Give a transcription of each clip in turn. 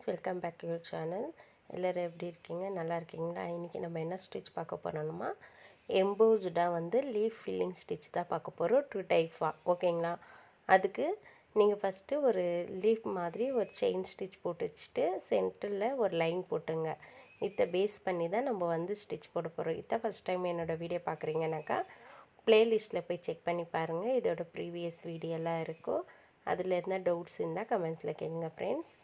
Welcome back to your channel. எல்லோரும் எப்படி இருக்கீங்க? நல்லா இருக்கீங்களா? இன்றைக்கி நம்ம என்ன ஸ்டிச் பார்க்க போகிறோம்னா எம்போஸ்டாக லீஃப் ஃபில்லிங் ஸ்டிச் தான் பார்க்க போகிறோம். 2 டைப்பாக. ஓகேங்களா? அதுக்கு நீங்கள் ஃபஸ்ட்டு ஒரு லீஃப் மாதிரி ஒரு செயின் ஸ்டிச் போட்டு வச்சுட்டு சென்டரில் ஒரு லைன் போட்டுங்க. இதை பேஸ் பண்ணி தான் நம்ம ஸ்டிச் போட போகிறோம். இதை ஃபஸ்ட் டைம் என்னோடய வீடியோ பார்க்குறீங்கன்னாக்கா ப்ளேலிஸ்ட்டில் போய் செக் பண்ணி பாருங்கள். இதோட ப்ரீவியஸ் வீடியோலாம் இருக்கும். அதில் இருந்தால் டவுட்ஸ் இருந்தால் கமெண்ட்ஸில் கேளுங்க ஃப்ரெண்ட்ஸ்.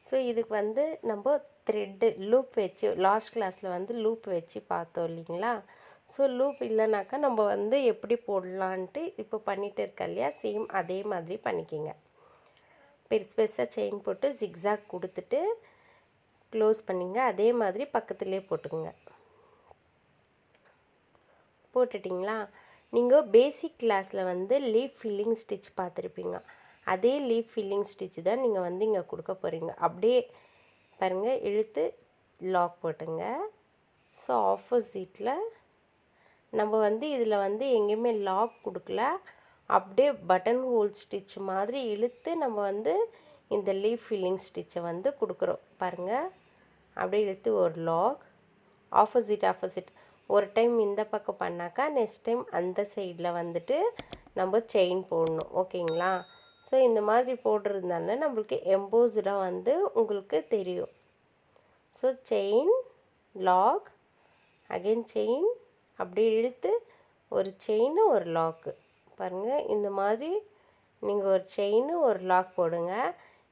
ஸோ இதுக்கு நம்ம த்ரெட்டு லூப் வச்சு லாஸ்ட் கிளாஸில் லூப் வச்சு பார்த்தோம் இல்லைங்களா? ஸோ லூப் இல்லைனாக்கா நம்ம எப்படி போடலான்ட்டு இப்போ பண்ணிகிட்டு இருக்கா இல்லையா? சேம் அதே மாதிரி பண்ணிக்கிங்க. பெருசு பெருசாக செயின் போட்டு ஜிக்ஸாக் கொடுத்துட்டு க்ளோஸ் பண்ணிங்க. அதே மாதிரி பக்கத்துலேயே போட்டுக்குங்க. போட்டுட்டிங்களா? நீங்கள் பேசிக் கிளாஸில் லீஃப் ஃபில்லிங் ஸ்டிச் பார்த்துருப்பீங்க. அதே லீஃப் ஃபில்லிங் ஸ்டிச் தான் நீங்கள் இங்கே கொடுக்க போகிறீங்க. அப்படியே பாருங்கள், இழுத்து லாக் போட்டுங்க. ஸோ ஆப்போசிட்டில் நம்ம இதில் எங்கேயுமே லாக் கொடுக்கல. அப்படியே பட்டன் ஹோல் ஸ்டிச் மாதிரி இழுத்து நம்ம இந்த லீஃப் ஃபில்லிங் ஸ்டிச்சை கொடுக்குறோம். பாருங்கள், அப்படியே இழுத்து ஒரு லாக். ஆப்போசிட் ஒரு டைம் இந்த பக்கம் பண்ணாக்கா நெக்ஸ்ட் டைம் அந்த சைடில் நம்ம செயின் போடணும். ஓகேங்களா? ஸோ இந்த மாதிரி போடுறதுனால நம்மளுக்கு எம்போஸ்டாக உங்களுக்கு தெரியும். So chain lock, again chain, அப்படியே இழுத்து ஒரு செயின் ஒரு லாக்கு. பாருங்கள், இந்த மாதிரி நீங்கள் ஒரு செயின் ஒரு லாக் போடுங்க.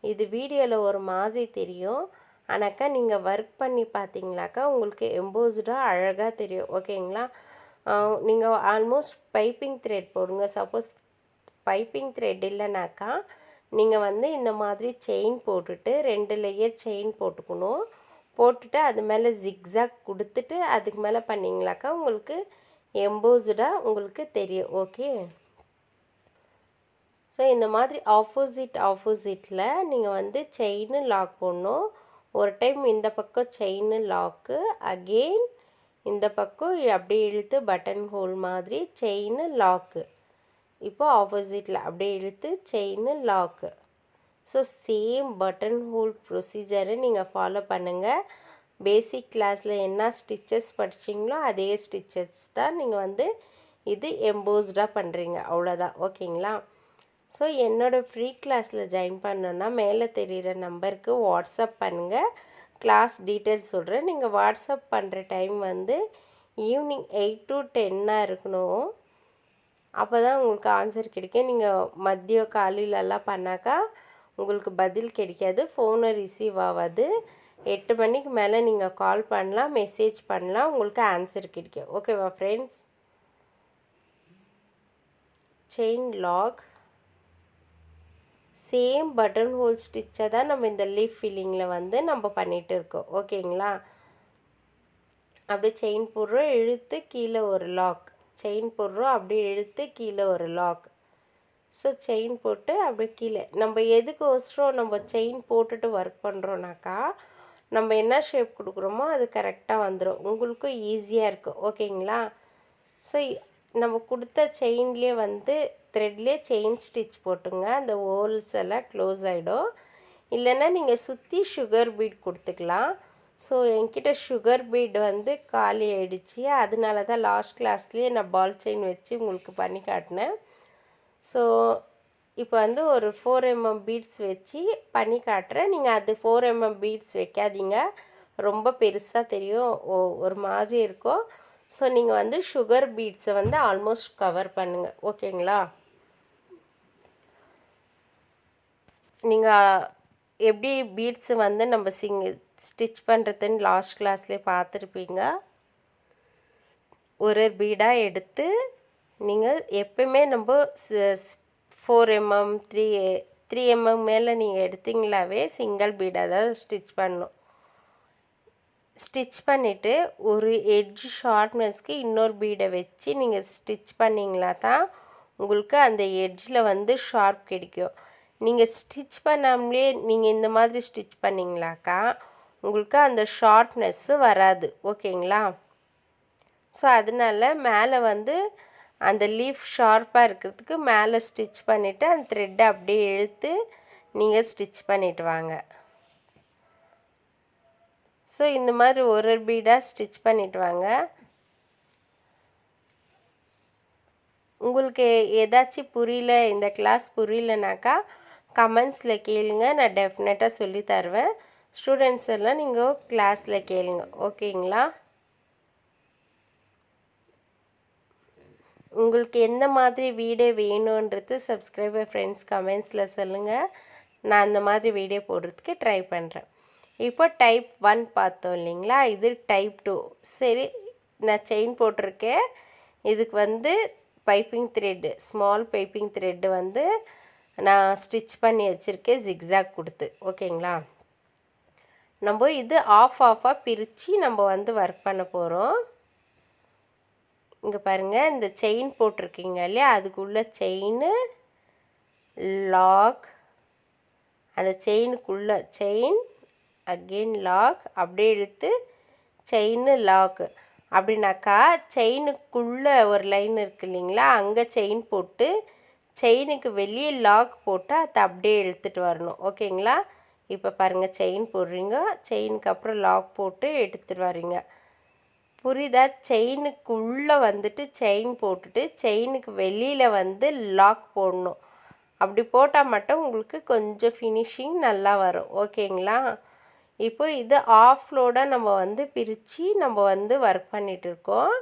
இது வீடியோவில் ஒரு மாதிரி தெரியும், ஆனாக்கா நீங்கள் ஒர்க் பண்ணி பார்த்தீங்களாக்கா உங்களுக்கு எம்போஸ்டாக அழகாக தெரியும். ஓகேங்களா? நீங்கள் ஆல்மோஸ்ட் பைப்பிங் த்ரெட் போடுங்க. சப்போஸ் பைப்பிங் த்ரெட் இல்லைனாக்கா நீங்கள் இந்த மாதிரி செயின் போட்டுட்டு 2 லேயர் செயின் போட்டுக்கணும். போட்டுட்டு அது மேலே ஜிக்ஸாக் கொடுத்துட்டு அதுக்கு மேலே பண்ணிங்களாக்கா உங்களுக்கு எம்போஸ்டாக உங்களுக்கு தெரியும். ஓகே? ஸோ இந்த மாதிரி ஆப்போசிட்டில் நீங்கள் செயின் லாக் போடணும். ஒரு டைம் இந்த பக்கம் செயின் லாக்கு, அகெயின் இந்த பக்கம் அப்படியே இழுத்து பட்டன் ஹோல் மாதிரி செயின் லாக்கு. இப்போ ஆப்போசிட்டில் அப்படியே இழுத்து chain lock. So same button hole ப்ரொசீஜரை நீங்கள் ஃபாலோ பண்ணுங்கள். பேசிக் கிளாஸில் என்ன ஸ்டிச்சஸ் படிச்சிங்களோ அதே ஸ்டிச்சஸ் தான் நீங்கள் இது எம்போஸ்டாக பண்ணுறீங்க. அவ்வளோதான். ஓகேங்களா? ஸோ என்னோடய ஃப்ரீ கிளாஸில் ஜாயின் பண்ணோன்னா மேலே தெரிகிற நம்பருக்கு வாட்ஸ்அப் பண்ணுங்கள். கிளாஸ் டீட்டெயில்ஸ் சொல்கிறேன். நீங்கள் வாட்ஸ்அப் பண்ணுற டைம் ஈவினிங் 8 to 10 இருக்கணும். அப்போ தான் உங்களுக்கு ஆன்சர் கிடைக்கும். நீங்கள் மதியம் காலையிலலாம் பண்ணாக்கா உங்களுக்கு பதில் கிடைக்காது, ஃபோனை ரிசீவ் ஆகாது. 8 மணிக்கு மேலே நீங்கள் கால் பண்ணலாம், மெசேஜ் பண்ணலாம், உங்களுக்கு ஆன்சர் கிடைக்கும். ஓகேவா friends? Chain lock, same button hole ஸ்டிச்சை தான் நம்ம இந்த லீஃப் ஃபில்லிங்கில் நம்ம பண்ணிகிட்டு இருக்கோம். ஓகேங்களா? அப்படியே செயின் போடுறோம், இழுத்து கீழே ஒரு லாக், செயின் போடுறோம், அப்படியே இழுத்து கீழே ஒரு லாக். ஸோ செயின் போட்டு அப்படியே கீழே நம்ம எதுக்கோசரம் நம்ம செயின் போட்டுட்டு ஒர்க் பண்ணுறோன்னாக்கா நம்ம என்ன ஷேப் கொடுக்குறோமோ அது கரெக்டாக வந்துடும், உங்களுக்கும் ஈஸியாக இருக்கும். ஓகேங்களா? ஸோ நம்ம கொடுத்த செயின்லேயே த்ரெட்லேயே செயின் ஸ்டிச் போட்டுங்க. அந்த ஹோல்ஸ் எல்லாம் க்ளோஸ் ஆகிடும். இல்லைன்னா நீங்கள் சுற்றி சுகர் பீட் கொடுத்துக்கலாம். ஸோ என்கிட்ட சுகர் பீட் காலி ஆகிடுச்சு. அதனால தான் லாஸ்ட் கிளாஸ்லேயே நான் பால் செயின் வச்சு உங்களுக்கு பண்ணி காட்டினேன். ஸோ இப்போ ஒரு 4 mm பீட்ஸ் வச்சு பண்ணி காட்டுறேன். நீங்கள் அது 4 mm பீட்ஸ் வைக்காதீங்க, ரொம்ப பெருசாக தெரியும், ஒரு மாதிரி இருக்கும். ஸோ நீங்கள் சுகர் பீட்ஸை ஆல்மோஸ்ட் கவர் பண்ணுங்கள். ஓகேங்களா? நீங்கள் எப்படி பீட்ஸு நம்ம ஸ்டிச் பண்ணுறதுன்னு லாஸ்ட் கிளாஸ்லேயே பார்த்துருப்பீங்க. ஒரு பீடாக எடுத்து நீங்கள் எப்பயுமே நம்ம 4 mm 3 mm மேலே நீங்கள் எடுத்தீங்களாவே சிங்கிள் பீடாக தான் ஸ்டிச் பண்ணணும். ஸ்டிச் பண்ணிவிட்டு ஒரு எட்ஜ் ஷார்ப்னஸ்க்கு இன்னொரு பீடை வச்சு நீங்கள் ஸ்டிச் பண்ணிங்களா தான் உங்களுக்கு அந்த எட்ஜில் ஷார்ப் கிடைக்கும். நீங்கள் ஸ்டிச் பண்ணாமலே நீங்கள் இந்த மாதிரி ஸ்டிச் பண்ணிங்களாக்கா உங்களுக்கு அந்த ஷார்ப்னஸ்ஸு வராது. ஓகேங்களா? ஸோ அதனால மேலே அந்த லீஃப் ஷார்ப்பாக இருக்கிறதுக்கு மேலே ஸ்டிச் பண்ணிவிட்டு அந்த த்ரெட்டை அப்படியே இழுத்து நீங்கள் ஸ்டிச் பண்ணிவிட்டு வாங்க. ஸோ இந்த மாதிரி ஒரு பீடாக ஸ்டிச் பண்ணிட்டு வாங்க. உங்களுக்கு ஏதாச்சும் புரியல, இந்த கிளாஸ் புரியலனாக்கா கமெண்ட்ஸில் கேளுங்க, நான் டெஃபினட்டாக சொல்லி தருவேன். ஸ்டூடெண்ட்ஸ் எல்லாம் நீங்கள் கிளாஸில் கேளுங்க, ஓகேங்களா? உங்களுக்கு எந்த மாதிரி வீடியோ வேணுன்றது சப்ஸ்கிரைபர் ஃப்ரெண்ட்ஸ் கமெண்ட்ஸில் சொல்லுங்கள். நான் அந்த மாதிரி வீடியோ போடுறதுக்கு ட்ரை பண்ணுறேன். இப்போ டைப் 1 பார்த்தோம் இல்லைங்களா, இது டைப் 2. சரி, நான் செயின் போட்டிருக்கேன். இதுக்கு வந்து piping thread, small piping thread வந்து நான் ஸ்டிச் பண்ணி வச்சுருக்கேன் ஜிக்ஸாக் கொடுத்து, ஓகேங்களா? நம்ம இது ஆஃபாக பிரித்து நம்ம வந்து ஒர்க் பண்ண போகிறோம். இங்கே பாருங்கள், இந்த செயின் போட்டிருக்கீங்க இல்லையா, அதுக்குள்ளே செயின் லாக், அந்த செயினுக்குள்ளே செயின் அகெயின் லாக், அப்படியே இழுத்து செயின் லாக்கு. அப்படின்னாக்கா செயினுக்குள்ளே ஒரு லைன் இருக்குது இல்லைங்களா, அங்கே செயின் போட்டு செயினுக்கு வெளியே லாக் போட்டு அதை அப்படியே இழுத்துட்டு வரணும், ஓகேங்களா? இப்போ பாருங்கள், செயின் போடுறீங்க, செயினுக்கு அப்புறம் லாக் போட்டு எடுத்துகிட்டு வரீங்க. புரியுதா? செயினுக்குள்ளே வந்துட்டு செயின் போட்டுட்டு செயினுக்கு வெளியில் வந்து லாக் போடணும். அப்படி போட்டால் மட்டும் உங்களுக்கு கொஞ்சம் ஃபினிஷிங் நல்லா வரும், ஓகேங்களா? இப்போ இது ஆஃப் லோடாக நம்ம வந்து பிரித்து நம்ம வந்து ஒர்க் பண்ணிகிட்ருக்கோம்.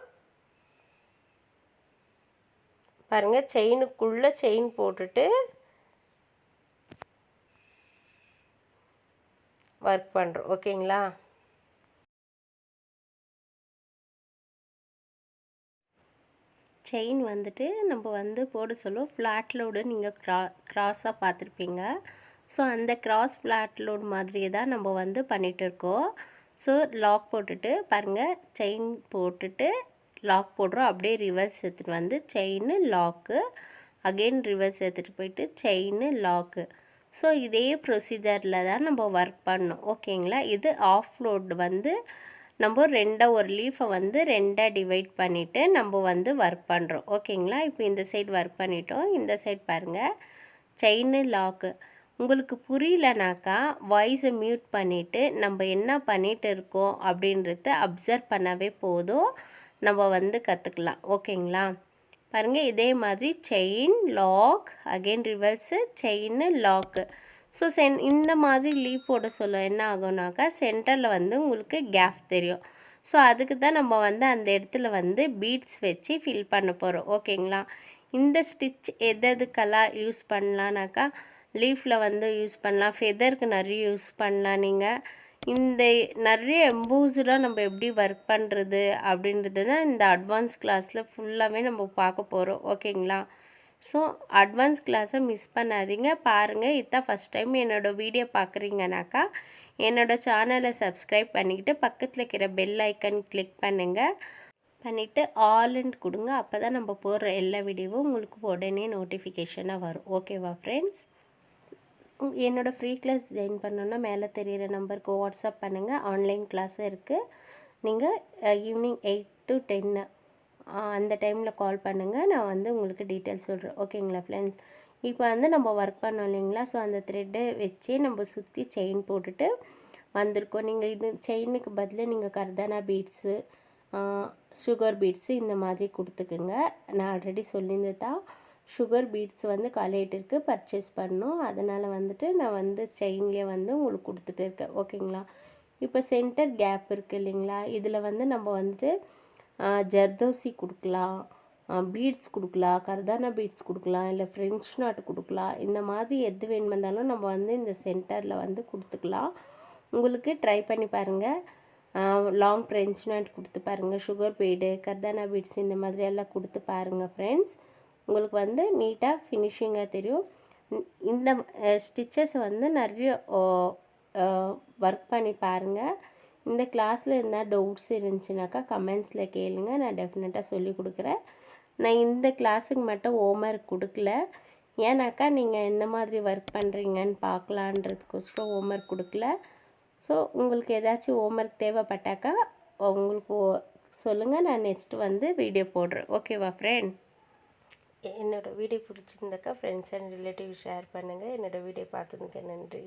பாருங்கள், செயினுக்குள்ளே செயின் போட்டுட்டு ஒர்க் பண்ணுறோம், ஓகேங்களா? செயின் வந்துட்டு நம்ம வந்து போட சொல்ல ஃப்ளாட் லோடு நீங்கள் க்ராஸாக பார்த்துருப்பீங்க. ஸோ அந்த கிராஸ் ஃப்ளாட் லோடு மாதிரியே தான் நம்ம வந்து பண்ணிகிட்டு இருக்கோம். ஸோ லாக் போட்டுட்டு பாருங்கள், செயின் போட்டுட்டு லாக் போடுறோம், அப்படியே ரிவர்ஸ் எடுத்துகிட்டு வந்து செயின் லாக்கு, அகெயின் ரிவர்ஸ் எடுத்துகிட்டு போயிட்டு செயின் லாக்கு. ஸோ இதே ப்ரொசீஜரில் தான் நம்ம ஒர்க் பண்ணோம், ஓகேங்களா? இது ஆஃப் லோடு வந்து நம்ம ஒரு லீஃபை வந்து ரெண்டாக டிவைட் பண்ணிவிட்டு நம்ம வந்து ஒர்க் பண்ணுறோம், ஓகேங்களா? இப்போ இந்த சைடு ஒர்க் பண்ணிட்டோம். இந்த சைடு பாருங்கள், செயின் லாக்கு. உங்களுக்கு புரியலனாக்கா வாய்ஸை மியூட் பண்ணிவிட்டு நம்ம என்ன பண்ணிகிட்டு இருக்கோம் அப்படின்றத அப்சர்வ் பண்ணவே போதும், நம்ம வந்து கற்றுக்கலாம், ஓகேங்களா? பாருங்கள், இதே மாதிரி chain lock, again reverse, chain lock. So இந்த மாதிரி லீஃப் போட சொல்ல என்ன ஆகும்னாக்கா சென்டரில் வந்து உங்களுக்கு கேப் தெரியும். ஸோ அதுக்கு தான் நம்ம வந்து அந்த இடத்துல வந்து பீட்ஸ் வச்சு ஃபில் பண்ண போகிறோம், ஓகேங்களா? இந்த ஸ்டிச் எதுக்கெல்லாம் யூஸ் பண்ணலான்னாக்கா லீஃபில் வந்து யூஸ் பண்ணலாம், ஃபெதருக்கு நிறைய யூஸ் பண்ணலாம். நீங்கள் இந்த நிறைய எம்போஸ்டாக நம்ம எப்படி ஒர்க் பண்ணுறது அப்படின்றது தான் இந்த அட்வான்ஸ் கிளாஸில் ஃபுல்லாகவே நம்ம பார்க்க போகிறோம், ஓகேங்களா? ஸோ அட்வான்ஸ் கிளாஸை மிஸ் பண்ணாதீங்க, பாருங்கள். இதுதான் ஃபஸ்ட் டைம் என்னோடய வீடியோ பார்க்குறீங்கனாக்கா என்னோடய சேனலை சப்ஸ்கிரைப் பண்ணிக்கிட்டு பக்கத்தில் இருக்கிற பெல் ஐக்கன் கிளிக் பண்ணுங்கள், பண்ணிவிட்டு ஆல்ன்னு கொடுங்க. அப்போ தான் நம்ம போடுற எல்லா வீடியோவும் உங்களுக்கு உடனே நோட்டிஃபிகேஷனாக வரும், ஓகேவா ஃப்ரெண்ட்ஸ்? என்னோடய ஃப்ரீ கிளாஸ் ஜாயின் பண்ணோன்னா மேலே தெரிகிற நம்பருக்கு வாட்ஸ்அப் பண்ணுங்கள். ஆன்லைன் கிளாஸும் இருக்குது. நீங்கள் ஈவினிங் 8 to 10 அந்த டைமில் கால் பண்ணுங்கள், நான் வந்து உங்களுக்கு டீட்டெயில்ஸ் சொல்கிறேன், ஓகேங்களா ஃப்ரெண்ட்ஸ்? இப்போ வந்து நம்ம ஒர்க் பண்ணோம் இல்லைங்களா, ஸோ அந்த த்ரெட்டை வச்சு நம்ம சுற்றி செயின் போட்டுட்டு வந்திருக்கோம். நீங்கள் இது செயினுக்கு பதில் நீங்கள் கர்தானா பீட்ஸு, சுகர் பீட்ஸு இந்த மாதிரி கொடுத்துக்குங்க. நான் ஆல்ரெடி சொல்லியிருந்து தான் சுகர் பீட்ஸ் வந்து காலேட்டருக்கு பர்ச்சேஸ் பண்ணோம், அதனால் வந்துட்டு நான் வந்து செயின்லேயே வந்து உங்களுக்கு கொடுத்துட்டு இருக்கேன், ஓகேங்களா? இப்போ சென்டர் கேப் இருக்குது இல்லைங்களா, இதில் வந்து நம்ம வந்துட்டு ஜர்தோசி கொடுக்கலாம், பீட்ஸ் கொடுக்கலாம், கர்தானா பீட்ஸ் கொடுக்கலாம், இல்லை ஃப்ரெஞ்ச் நாட் கொடுக்கலாம். இந்த மாதிரி எது வேணுமெந்தாலும் நம்ம வந்து இந்த சென்டரில் வந்து கொடுத்துக்கலாம். உங்களுக்கு ட்ரை பண்ணி பாருங்கள். லாங் ஃப்ரெஞ்ச் நாட் கொடுத்து பாருங்கள், சுகர் பீடு, கர்தானா பீட்ஸ் இந்த மாதிரி எல்லாம் கொடுத்து பாருங்கள் ஃப்ரெண்ட்ஸ். உங்களுக்கு வந்து நீட்டாக ஃபினிஷிங்காக தெரியும். இந்த ஸ்டிச்சஸ் வந்து நிறைய ஒர்க் பண்ணி பாருங்கள். இந்த கிளாஸில் என்ன டவுட்ஸ் இருந்துச்சுனாக்கா கமெண்ட்ஸில் கேளுங்க, நான் டெஃபினட்டாக சொல்லி கொடுக்குறேன். நான் இந்த கிளாஸுக்கு மட்டும் ஹோம்ஒர்க் கொடுக்கல, ஏன்னாக்கா நீங்கள் எந்த மாதிரி ஒர்க் பண்ணுறீங்கன்னு பார்க்கலான்றதுக்கோசரம் ஹோம்ஒர்க் கொடுக்கல. ஸோ உங்களுக்கு ஏதாச்சும் ஹோம்ஒர்க் தேவைப்பட்டாக்கா உங்களுக்கு சொல்லுங்கள், நான் நெக்ஸ்ட்டு வந்து வீடியோ போடுறேன், ஓகேவா ஃப்ரெண்ட்? என்னோடய வீடியோ பிடிச்சிருந்தாக்கா ஃப்ரெண்ட்ஸ் அண்ட் ரிலேட்டிவ் ஷேர் பண்ணுங்கள். என்னோடய வீடியோ பார்த்ததுக்கு நன்றி.